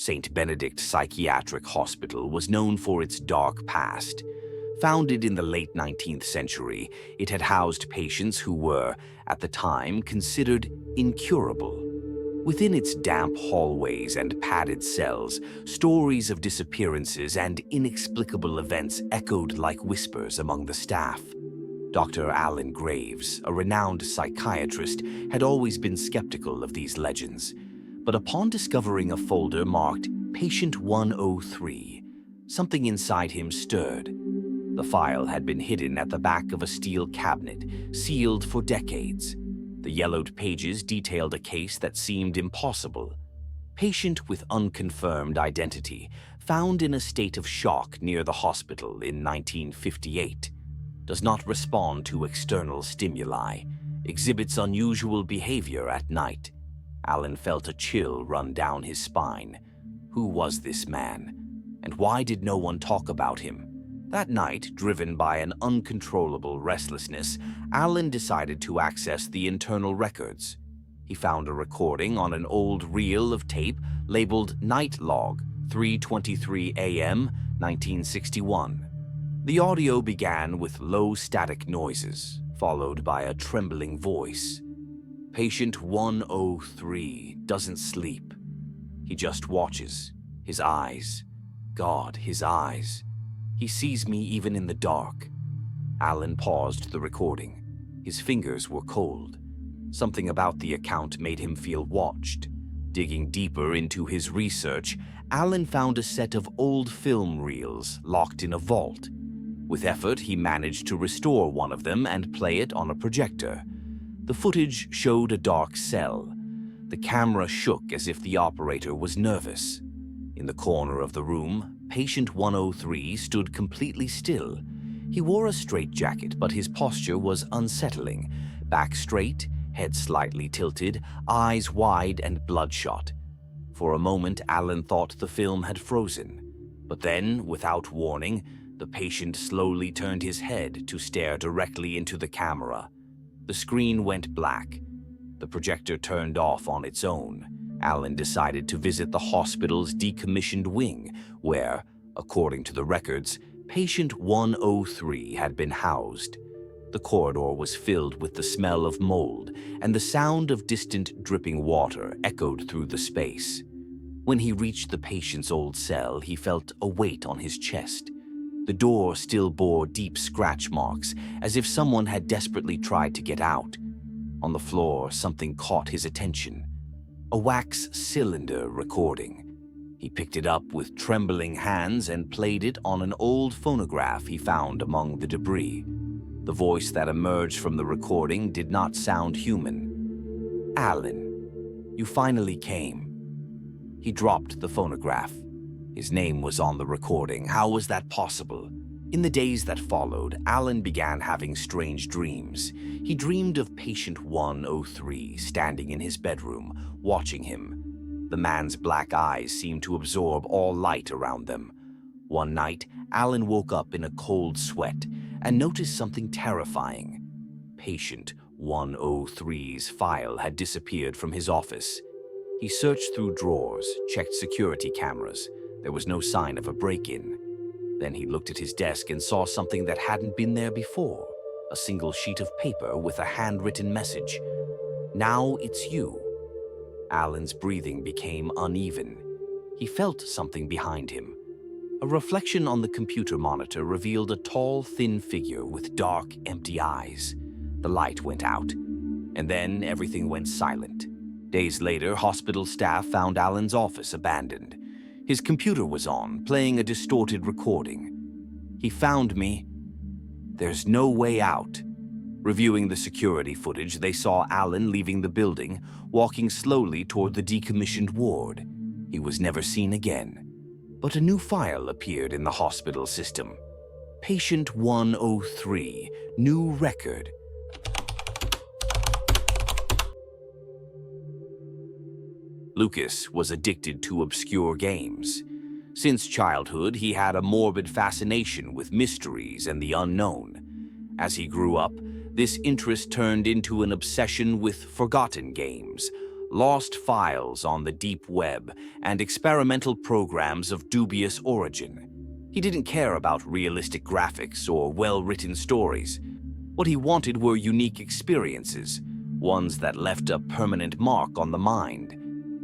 St. Benedict Psychiatric Hospital was known for its dark past. Founded in the late 19th century, it had housed patients who were, at the time, considered incurable. Within its damp hallways and padded cells, stories of disappearances and inexplicable events echoed like whispers among the staff. Dr. Alan Graves, a renowned psychiatrist, had always been skeptical of these legends. But upon discovering a folder marked Patient 103, something inside him stirred. The file had been hidden at the back of a steel cabinet, sealed for decades. The yellowed pages detailed a case that seemed impossible. Patient with unconfirmed identity, found in a state of shock near the hospital in 1958. Does not respond to external stimuli. Exhibits unusual behavior at night. Alan felt a chill run down his spine. Who was this man? And why did no one talk about him? That night, driven by an uncontrollable restlessness, Alan decided to access the internal records. He found a recording on an old reel of tape labeled Night Log, 3:23 a.m., 1961. The audio began with low static noises, followed by a trembling voice. Patient 103 doesn't sleep. He just watches. His eyes. God, his eyes. He sees me even in the dark. Alan paused the recording. His fingers were cold. Something about the account made him feel watched. Digging deeper into his research, Alan found a set of old film reels locked in a vault. With effort, he managed to restore one of them and play it on a projector. The footage showed a dark cell. The camera shook as if the operator was nervous. In the corner of the room, Patient 103 stood completely still. He wore a straitjacket, but his posture was unsettling. Back straight, head slightly tilted, eyes wide and bloodshot. For a moment, Alan thought the film had frozen. But then, without warning, the patient slowly turned his head to stare directly into the camera. The screen went black. The projector turned off on its own. Alan decided to visit the hospital's decommissioned wing, where, according to the records, Patient 103 had been housed. The corridor was filled with the smell of mold, and the sound of distant dripping water echoed through the space. When he reached the patient's old cell, he felt a weight on his chest. The door still bore deep scratch marks, as if someone had desperately tried to get out. On the floor, something caught his attention. A wax cylinder recording. He picked it up with trembling hands and played it on an old phonograph he found among the debris. The voice that emerged from the recording did not sound human. "Alan, you finally came." He dropped the phonograph. His name was on the recording. How was that possible? In the days that followed, Alan began having strange dreams. He dreamed of Patient 103 standing in his bedroom, watching him. The man's black eyes seemed to absorb all light around them. One night, Alan woke up in a cold sweat and noticed something terrifying. Patient 103's file had disappeared from his office. He searched through drawers, checked security cameras. There was no sign of a break-in. Then he looked at his desk and saw something that hadn't been there before. A single sheet of paper with a handwritten message. "Now it's you." Alan's breathing became uneven. He felt something behind him. A reflection on the computer monitor revealed a tall, thin figure with dark, empty eyes. The light went out, and then everything went silent. Days later, hospital staff found Alan's office abandoned. His computer was on, playing a distorted recording. "He found me. There's no way out." Reviewing the security footage, they saw Alan leaving the building, walking slowly toward the decommissioned ward. He was never seen again. But a new file appeared in the hospital system. Patient 103, new record. Lucas was addicted to obscure games. Since childhood, he had a morbid fascination with mysteries and the unknown. As he grew up, this interest turned into an obsession with forgotten games, lost files on the deep web, and experimental programs of dubious origin. He didn't care about realistic graphics or well-written stories. What he wanted were unique experiences, ones that left a permanent mark on the mind.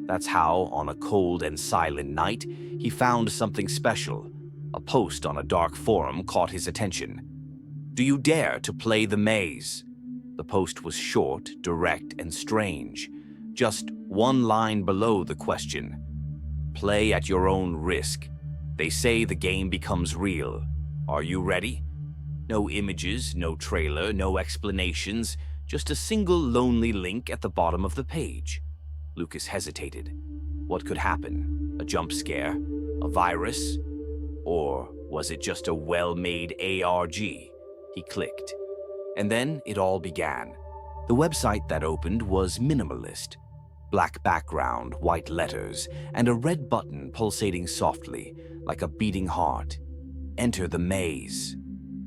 That's how, on a cold and silent night, he found something special. A post on a dark forum caught his attention. "Do you dare to play the maze?" The post was short, direct, and strange. Just one line below the question. "Play at your own risk. They say the game becomes real. Are you ready?" No images, no trailer, no explanations, just a single lonely link at the bottom of the page. Lucas hesitated. What could happen? A jump scare? A virus? Or was it just a well-made ARG? He clicked. And then it all began. The website that opened was minimalist. Black background, white letters, and a red button pulsating softly, like a beating heart. "Enter the maze."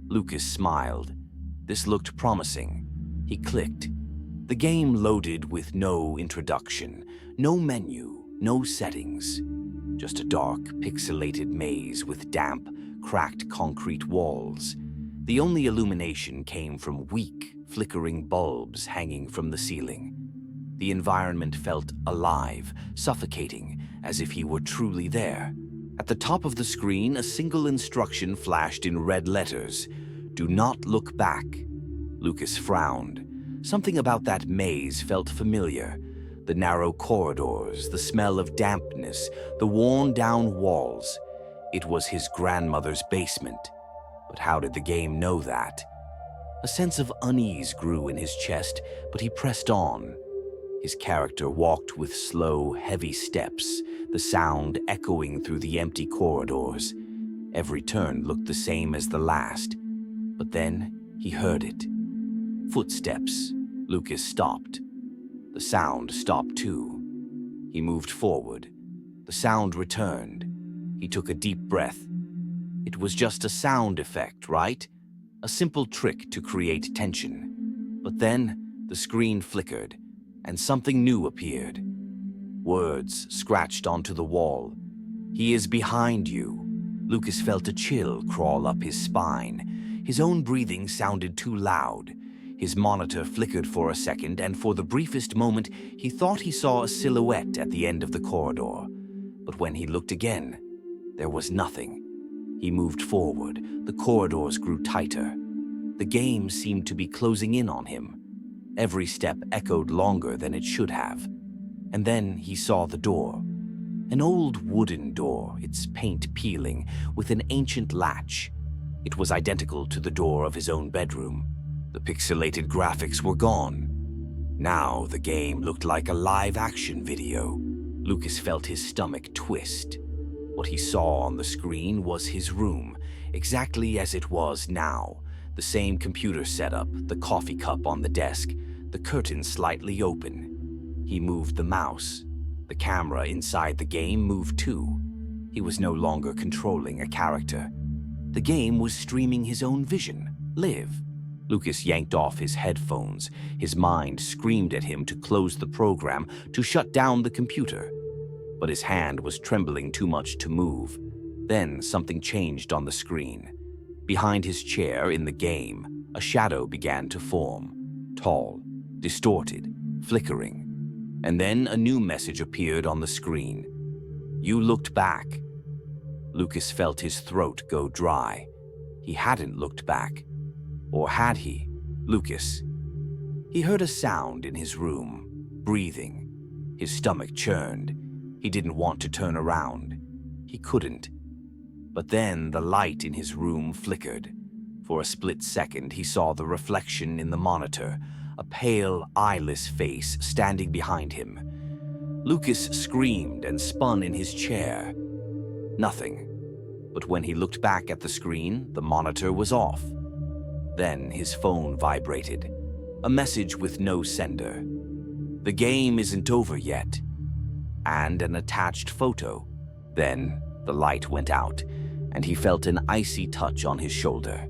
Lucas smiled. This looked promising. He clicked. The game loaded with no introduction, no menu, no settings. Just a dark, pixelated maze with damp, cracked concrete walls. The only illumination came from weak, flickering bulbs hanging from the ceiling. The environment felt alive, suffocating, as if he were truly there. At the top of the screen, a single instruction flashed in red letters. "Do not look back." Lucas frowned. Something about that maze felt familiar. The narrow corridors, the smell of dampness, the worn-down walls. It was his grandmother's basement. But how did the game know that? A sense of unease grew in his chest, but he pressed on. His character walked with slow, heavy steps, the sound echoing through the empty corridors. Every turn looked the same as the last. But then he heard it. Footsteps. Lucas stopped. The sound stopped too. He moved forward. The sound returned. He took a deep breath. It was just a sound effect, right? A simple trick to create tension. But then the screen flickered, and something new appeared. Words scratched onto the wall. "He is behind you." Lucas felt a chill crawl up his spine. His own breathing sounded too loud. His monitor flickered for a second, and for the briefest moment, he thought he saw a silhouette at the end of the corridor. But when he looked again, there was nothing. He moved forward. The corridors grew tighter. The game seemed to be closing in on him. Every step echoed longer than it should have. And then he saw the door. An old wooden door, its paint peeling, with an ancient latch. It was identical to the door of his own bedroom. The pixelated graphics were gone. Now the game looked like a live-action video. Lucas felt his stomach twist. What he saw on the screen was his room, exactly as it was now. The same computer setup, the coffee cup on the desk, the curtain slightly open. He moved the mouse. The camera inside the game moved too. He was no longer controlling a character. The game was streaming his own vision, live. Lucas yanked off his headphones. His mind screamed at him to close the program, to shut down the computer. But his hand was trembling too much to move. Then something changed on the screen. Behind his chair in the game, a shadow began to form. Tall, distorted, flickering. And then a new message appeared on the screen. "You looked back." Lucas felt his throat go dry. He hadn't looked back. Or had he? Lucas. He heard a sound in his room, breathing. His stomach churned. He didn't want to turn around. He couldn't. But then the light in his room flickered. For a split second, he saw the reflection in the monitor, a pale, eyeless face standing behind him. Lucas screamed and spun in his chair. Nothing. But when he looked back at the screen, the monitor was off. Then his phone vibrated. A message with no sender. "The game isn't over yet." And an attached photo. Then the light went out, and he felt an icy touch on his shoulder.